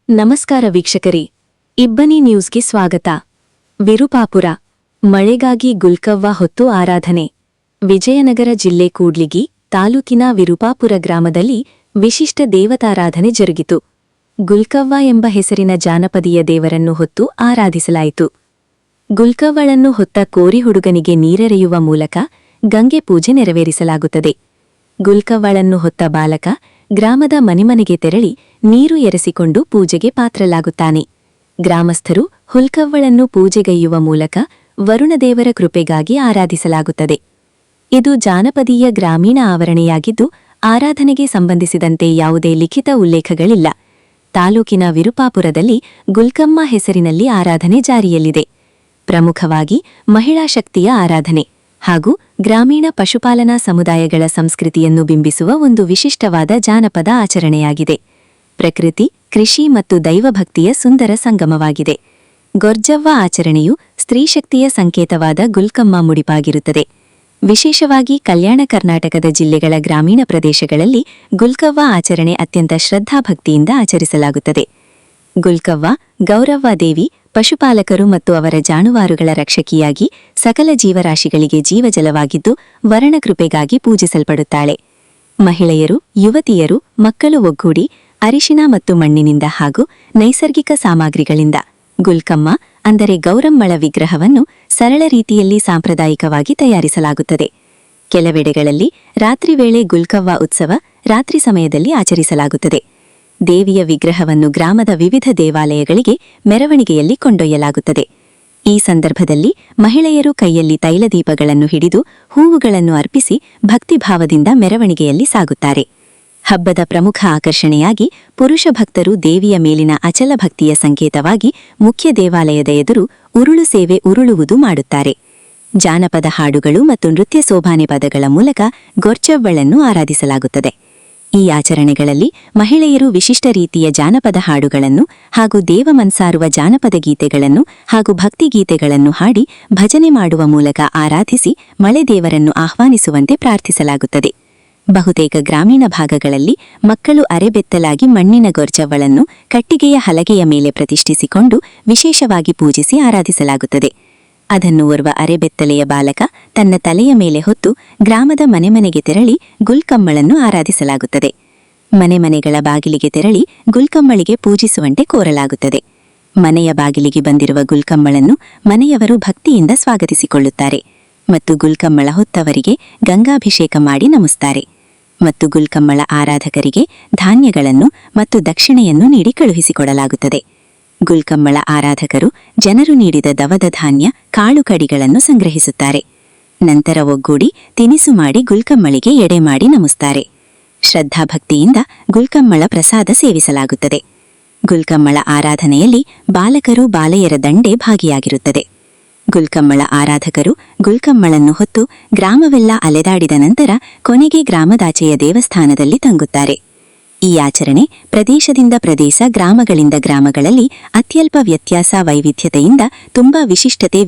ನಮಸ್ಕಾರ ವೀಕ್ಷಕರೇ, ಇಬ್ಬನಿ ನ್ಯೂಸ್ಗೆ ಸ್ವಾಗತ. ವಿರುಪಾಪುರ ಮಳೆಗಾಗಿ ಗುಲ್ಕವ್ವ ಹೊತ್ತು ಆರಾಧನೆ. ವಿಜಯನಗರ ಜಿಲ್ಲೆ ಕೂಡ್ಲಿಗಿ ತಾಲೂಕಿನ ವಿರುಪಾಪುರ ಗ್ರಾಮದಲ್ಲಿ ವಿಶಿಷ್ಟ ದೇವತಾರಾಧನೆ ಜರುಗಿತು. ಗುಲ್ಕವ್ವ ಎಂಬ ಹೆಸರಿನ ಜಾನಪದೀಯ ದೇವರನ್ನು ಹೊತ್ತು ಆರಾಧಿಸಲಾಯಿತು. ಗುಲ್ಕವ್ವಳನ್ನು ಹೊತ್ತ ಕೋರಿ ಹುಡುಗನಿಗೆ ನೀರೆರೆಯುವ ಮೂಲಕ ಗಂಗೆ ಪೂಜೆ ನೆರವೇರಿಸಲಾಗುತ್ತದೆ. ಗುಲ್ಕವ್ವಳನ್ನು ಹೊತ್ತ ಬಾಲಕ ಗ್ರಾಮದ ಮನೆಮನೆಗೆ ತೆರಳಿ ನೀರು ಎರಸಿಕೊಂಡು ಪೂಜೆಗೆ ಪಾತ್ರಲಾಗುತ್ತಾನೆ. ಗ್ರಾಮಸ್ಥರು ಹುಲ್ಕವ್ವಳನ್ನು ಪೂಜೆಗೈಯುವ ಮೂಲಕ ವರುಣದೇವರ ಕೃಪೆಗಾಗಿ ಆರಾಧಿಸಲಾಗುತ್ತದೆ. ಇದು ಜಾನಪದೀಯ ಗ್ರಾಮೀಣ ಆವರಣೆಯಾಗಿದ್ದು, ಆರಾಧನೆಗೆ ಸಂಬಂಧಿಸಿದಂತೆ ಯಾವುದೇ ಲಿಖಿತ ಉಲ್ಲೇಖಗಳಿಲ್ಲ. ತಾಲೂಕಿನ ವಿರುಪಾಪುರದಲ್ಲಿ ಗುಲ್ಕಮ್ಮ ಹೆಸರಿನಲ್ಲಿ ಆರಾಧನೆ ಜಾರಿಯಲ್ಲಿದೆ. ಪ್ರಮುಖವಾಗಿ ಮಹಿಳಾ ಶಕ್ತಿಯ ಆರಾಧನೆ ಹಾಗೂ ಗ್ರಾಮೀಣ ಪಶುಪಾಲನಾ ಸಮುದಾಯಗಳ ಸಂಸ್ಕೃತಿಯನ್ನು ಬಿಂಬಿಸುವ ಒಂದು ವಿಶಿಷ್ಟವಾದ ಜಾನಪದ ಆಚರಣೆಯಾಗಿದೆ. ಪ್ರಕೃತಿ, ಕೃಷಿ ಮತ್ತು ದೈವಭಕ್ತಿಯ ಸುಂದರ ಸಂಗಮವಾಗಿದೆ. ಗೊರ್ಜವ್ವ ಆಚರಣೆಯು ಸ್ತ್ರೀಶಕ್ತಿಯ ಸಂಕೇತವಾದ ಗುಲ್ಕಮ್ಮ ಮುಡಿಪಾಗಿರುತ್ತದೆ. ವಿಶೇಷವಾಗಿ ಕಲ್ಯಾಣ ಕರ್ನಾಟಕದ ಜಿಲ್ಲೆಗಳ ಗ್ರಾಮೀಣ ಪ್ರದೇಶಗಳಲ್ಲಿ ಗುಲ್ಕವ್ವ ಆಚರಣೆ ಅತ್ಯಂತ ಶ್ರದ್ಧಾಭಕ್ತಿಯಿಂದ ಆಚರಿಸಲಾಗುತ್ತದೆ. ಗುಲ್ಕವ್ವ ಗೌರವ್ವ ದೇವಿ ಪಶುಪಾಲಕರು ಮತ್ತು ಅವರ ಜಾನುವಾರುಗಳ ರಕ್ಷಕಿಯಾಗಿ ಸಕಲ ಜೀವರಾಶಿಗಳಿಗೆ ಜೀವಜಲವಾಗಿದ್ದು ವರ್ಣಕೃಪೆಗಾಗಿ ಪೂಜಿಸಲ್ಪಡುತ್ತಾಳೆ. ಮಹಿಳೆಯರು, ಯುವತಿಯರು, ಮಕ್ಕಳು ಒಗ್ಗೂಡಿ ಅರಿಶಿನ ಮತ್ತು ಮಣ್ಣಿನಿಂದ ಹಾಗೂ ನೈಸರ್ಗಿಕ ಸಾಮಗ್ರಿಗಳಿಂದ ಗುಲ್ಕಮ್ಮ ಅಂದರೆ ಗೌರಮ್ಮಳ ವಿಗ್ರಹವನ್ನು ಸರಳ ರೀತಿಯಲ್ಲಿ ಸಾಂಪ್ರದಾಯಿಕವಾಗಿ ತಯಾರಿಸಲಾಗುತ್ತದೆ. ಕೆಲವೆಡೆಗಳಲ್ಲಿ ರಾತ್ರಿ ವೇಳೆ ಗುಲ್ಕವ್ವ ಉತ್ಸವ ರಾತ್ರಿ ಸಮಯದಲ್ಲಿ ಆಚರಿಸಲಾಗುತ್ತದೆ. ದೇವಿಯ ವಿಗ್ರಹವನ್ನು ಗ್ರಾಮದ ವಿವಿಧ ದೇವಾಲಯಗಳಿಗೆ ಮೆರವಣಿಗೆಯಲ್ಲಿ ಕೊಂಡೊಯ್ಯಲಾಗುತ್ತದೆ. ಈ ಸಂದರ್ಭದಲ್ಲಿ ಮಹಿಳೆಯರು ಕೈಯಲ್ಲಿ ತೈಲದೀಪಗಳನ್ನು ಹಿಡಿದು ಹೂವುಗಳನ್ನು ಅರ್ಪಿಸಿ ಭಕ್ತಿಭಾವದಿಂದ ಮೆರವಣಿಗೆಯಲ್ಲಿ ಸಾಗುತ್ತಾರೆ. ಹಬ್ಬದ ಪ್ರಮುಖ ಆಕರ್ಷಣೆಯಾಗಿ ಪುರುಷ ಭಕ್ತರು ದೇವಿಯ ಮೇಲಿನ ಅಚಲ ಭಕ್ತಿಯ ಸಂಕೇತವಾಗಿ ಮುಖ್ಯ ದೇವಾಲಯದ ಎದುರು ಉರುಳು ಸೇವೆ ಉರುಳುವುದು ಮಾಡುತ್ತಾರೆ. ಜಾನಪದ ಹಾಡುಗಳು ಮತ್ತು ನೃತ್ಯ ಸೋಭಾನೆ ಪದಗಳ ಮೂಲಕ ಗೊರ್ಜವ್ವಳನ್ನು ಆರಾಧಿಸಲಾಗುತ್ತದೆ. ಈ ಆಚರಣೆಗಳಲ್ಲಿ ಮಹಿಳೆಯರು ವಿಶಿಷ್ಟ ರೀತಿಯ ಜಾನಪದ ಹಾಡುಗಳನ್ನು ಹಾಗೂ ದೇವಮನ್ಸಾರುವ ಜಾನಪದ ಗೀತೆಗಳನ್ನು ಹಾಗೂ ಭಕ್ತಿಗೀತೆಗಳನ್ನು ಹಾಡಿ ಭಜನೆ ಮಾಡುವ ಮೂಲಕ ಆರಾಧಿಸಿ ಮಳೆ ದೇವರನ್ನು ಆಹ್ವಾನಿಸುವಂತೆ ಪ್ರಾರ್ಥಿಸಲಾಗುತ್ತದೆ. ಬಹುತೇಕ ಗ್ರಾಮೀಣ ಭಾಗಗಳಲ್ಲಿ ಮಕ್ಕಳು ಅರೆಬೆತ್ತಲಾಗಿ ಮಣ್ಣಿನ ಗೊರ್ಜವ್ವಳನ್ನು ಕಟ್ಟಿಗೆಯ ಹಲಗೆಯ ಮೇಲೆ ಪ್ರತಿಷ್ಠಿಸಿಕೊಂಡು ವಿಶೇಷವಾಗಿ ಪೂಜಿಸಿ ಆರಾಧಿಸಲಾಗುತ್ತದೆ. ಅದನ್ನು ಓರ್ವ ಅರೆಬೆತ್ತಲೆಯ ಬಾಲಕ ತನ್ನ ತಲೆಯ ಮೇಲೆ ಹೊತ್ತು ಗ್ರಾಮದ ಮನೆಮನೆಗೆ ತೆರಳಿ ಗುಲ್ಕಮ್ಮಳನ್ನು ಆರಾಧಿಸಲಾಗುತ್ತದೆ. ಮನೆಮನೆಗಳ ಬಾಗಿಲಿಗೆ ತೆರಳಿ ಗುಲ್ಕಮ್ಮಳಿಗೆ ಪೂಜಿಸುವಂತೆ ಕೋರಲಾಗುತ್ತದೆ. ಮನೆಯ ಬಾಗಿಲಿಗೆ ಬಂದಿರುವ ಗುಲ್ಕಮ್ಮಳನ್ನು ಮನೆಯವರು ಭಕ್ತಿಯಿಂದ ಸ್ವಾಗತಿಸಿಕೊಳ್ಳುತ್ತಾರೆ ಮತ್ತು ಗುಲ್ಕಮ್ಮಳ ಹೊತ್ತವರಿಗೆ ಗಂಗಾಭಿಷೇಕ ಮಾಡಿ ನಮಿಸುತ್ತಾರೆ ಮತ್ತು ಗುಲ್ಕಮ್ಮಳ ಆರಾಧಕರಿಗೆ ಧಾನ್ಯಗಳನ್ನು ಮತ್ತು ದಕ್ಷಿಣೆಯನ್ನು ನೀಡಿ ಕಳುಹಿಸಿಕೊಡಲಾಗುತ್ತದೆ. ಗುಲ್ಕಮ್ಮಳ ಆರಾಧಕರು ಜನರು ನೀಡಿದ ದವದ ಧಾನ್ಯ, ಕಾಳು ಕಡಿಗಳನ್ನು ಸಂಗ್ರಹಿಸುತ್ತಾರೆ. ನಂತರ ಒಗ್ಗೂಡಿ ತಿನಿಸು ಮಾಡಿ ಗುಲ್ಕಮ್ಮಳಿಗೆ ಎಡೆ ಮಾಡಿ ನಮಿಸುತ್ತಾರೆ. ಶ್ರದ್ಧಾಭಕ್ತಿಯಿಂದ ಗುಲ್ಕಮ್ಮಳ ಪ್ರಸಾದ ಸೇವಿಸಲಾಗುತ್ತದೆ. ಗುಲ್ಕಮ್ಮಳ ಆರಾಧನೆಯಲ್ಲಿ ಬಾಲಕರು, ಬಾಲೆಯರ ದಂಡೆ ಭಾಗಿಯಾಗಿರುತ್ತದೆ. ಗುಲ್ಕಮ್ಮಳ ಆರಾಧಕರು ಗುಲ್ಕಮ್ಮಳನ್ನು ಹೊತ್ತು ಗ್ರಾಮವೆಲ್ಲ ಅಲೆದಾಡಿದ ನಂತರ ಕೊನೆಗೆ ಗ್ರಾಮದಾಚೆಯ ದೇವಸ್ಥಾನದಲ್ಲಿ ತಂಗುತ್ತಾರೆ. ಈ ಆಚರಣೆ ಪ್ರದೇಶದಿಂದ ಪ್ರದೇಶ, ಗ್ರಾಮಗಳಿಂದ ಗ್ರಾಮಗಳಲ್ಲಿ ಅತ್ಯಲ್ಪ ವ್ಯತ್ಯಾಸ, ವೈವಿಧ್ಯತೆಯಿಂದ ತುಂಬಾ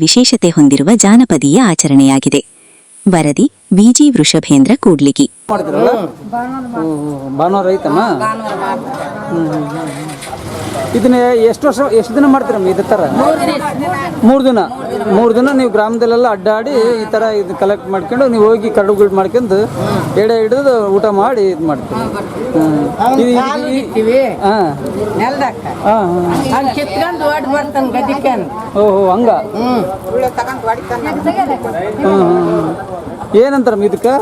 ವಿಶೇಷತೆ ಹೊಂದಿರುವ ಜಾನಪದೀಯ ಆಚರಣೆಯಾಗಿದೆ. ವರದಿ ವಿಜಿ ವೃಷಭೇಂದ್ರ ಕೂಡ್ಲಿಗಿ. ಇದನ್ನ ಎಷ್ಟು ದಿನ ಮಾಡ್ತೀರಮ್ಮ? ಇದೇ ಥರ 3 ದಿನ ನೀವು ಗ್ರಾಮದಲ್ಲೆಲ್ಲ ಅಡ್ಡಾಡಿ ಈ ಥರ ಇದು ಕಲೆಕ್ಟ್ ಮಾಡ್ಕೊಂಡು ನೀವು ಹೋಗಿ ಕಡುಗಳು ಮಾಡ್ಕೊಂಡು ಎಡೆ ಹಿಡಿದು ಊಟ ಮಾಡಿ ಇದು ಮಾಡ್ತೀವಿ. ಓಹೋ, ಹಂಗ. ಏನಂತಾರ ಇದಕ್ಕೆ?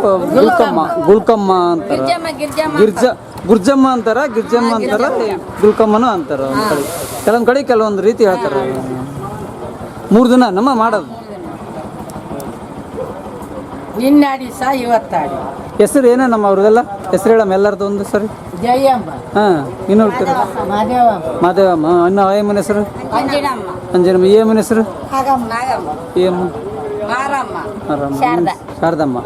ಗುಲ್ಕಮ್ಮ ಅಂತಾರ, ಗುರ್ಜಮ್ಮ ಅಂತಾರ, ಗಿರ್ಜಮ್ಮ ಅಂತಾರ, ಗುಲ್ಕಮ್ಮನೂ ಅಂತಾರ. ಕೆಲವೊಂದು ಕಡೆ ಕೆಲವೊಂದು ರೀತಿ ಹೇಳ್ತಾರೆ. 3 ದಿನ ನಮ್ಮ ಮಾಡೋದು. ಹೆಸರು ಏನೇ ನಮ್ಮ ಅವ್ರದೆಲ್ಲ ಹೆಸರು ಹೇಳಮ್ಮ ಎಲ್ಲರದ್ದು ಒಂದು ಸರಿ. ಹಾಂ, ಇನ್ನು ಹೇಳ್ತೀರ? ಮಾದೇವಮ್ಮ. ಇನ್ನು ಏಮನ ಹೆಸರು? ಅಂಜನಮ್ಮ. ಏಮನ ಹೆಸರು? ಏಮ ಶಾರದಮ್ಮ.